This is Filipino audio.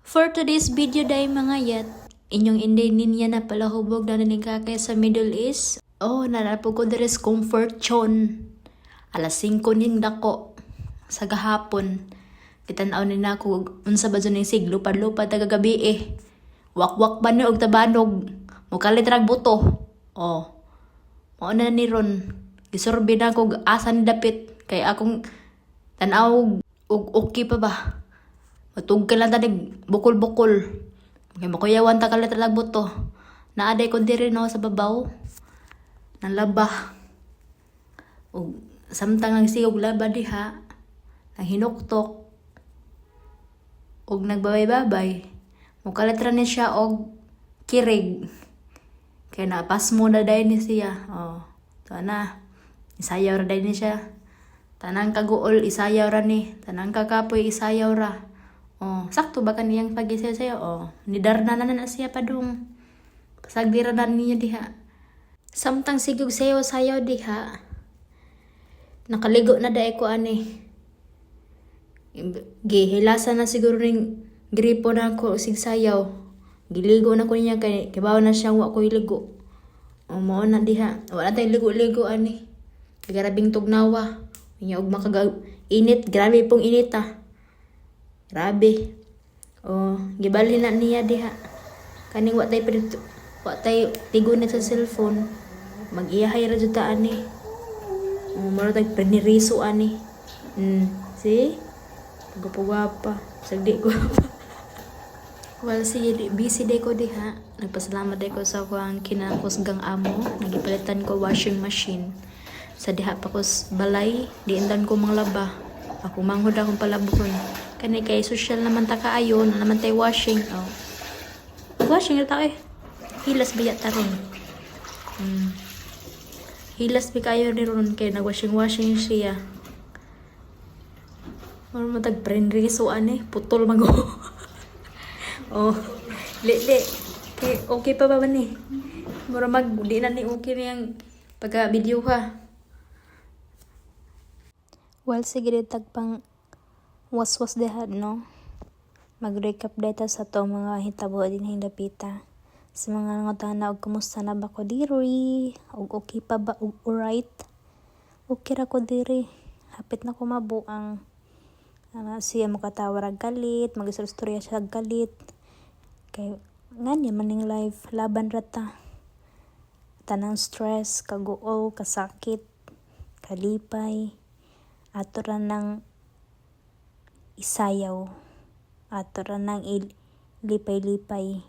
For today's video day mga yat, inyong inday ninya na palahubog na nanigkakay sa Middle East. Oh, nalapo ko deres comfort chon. Alas 5 ning dako sa gahapon. Kitanaw ni nako unsa ba dyan yung lupad-lupad tagagabi eh. Wakwak ba ni og tabanog. Mukalit rag buto. Oh. Mao na ni ron. Gisurbi na ko asa ni dapit kay akong tanaw og okay pa ba. Matug ka lang tanig bukol-bukol. Kaya makuyawan ta kalit lang buto. Naaday ko diri no sa babaw. Nang laba. O samtang ang sigog laba diha. Nang hinuktok. Og nagbabay-babay. Mukalit ra ni siya og kirig. Kaya napas mo na dahi ni siya. Oh, ito na. Isayaw ra dahi ni siya. Tanang kaguol, isayaw ra ni. Tanang kakapoy, isayaw ra. Oh, sakto ba kaniyang pag-isayaw sa'yo? Oh, nidarna na siya pa dong. Pasagdira na niya diha. Samtang sigog sayaw diha. Nakaligo na dahi ko ani. Gihilasan na siguro ning gripo na ako sigsayaw. Giligo na ko niya kay kibaw na siya wa ko iligo. O mao na diha. Wala tayong ligo-ligo ani. Garabing tugnawa. Nya og init, grabe pong init ah. Grabe. O gibalhin na niya diha. Kaning wa tay tigon na sa cellphone. Mag-iyahay ra jud ta ani. O maro tay paniriso ani. See? Pagpagwapa. Sagdi ko. Well, sige, busy day ko diha. Nagpasalamat day ko sa akong kinakusgang amo. Nagipalitan ko washing machine. Sa diha pa ko balay, diindan ko mga laba. Ako manghod akong palabuhon. Kani kay social naman ta kaayo, naman tay washing. Oh. Washing ta eh. Hilas biya ta ron. Hilas bi kayo ni ron kay nagwashing siya. Ano mo tag prenriso ani, putol mago. Oh, li. Okay pa ba ni? Mura di na ni okay niyang pagka-video ha. Well, sige tagpang waswas dehad no. Mag-recap data sa to mga hitabo din hindapita. Sa mga ngutana og kumusta na ba ko diri? Og okay pa ba og alright? Okay ra ko diri. Hapit na ko mabuang. Siya makatawar ag galit, mag-istorya siya ag galit. Kay nganya maning life laban rata. Tanang stress, kaguol, kasakit, kalipay, ato ra nang isayaw, ato ra nang lipay-lipay.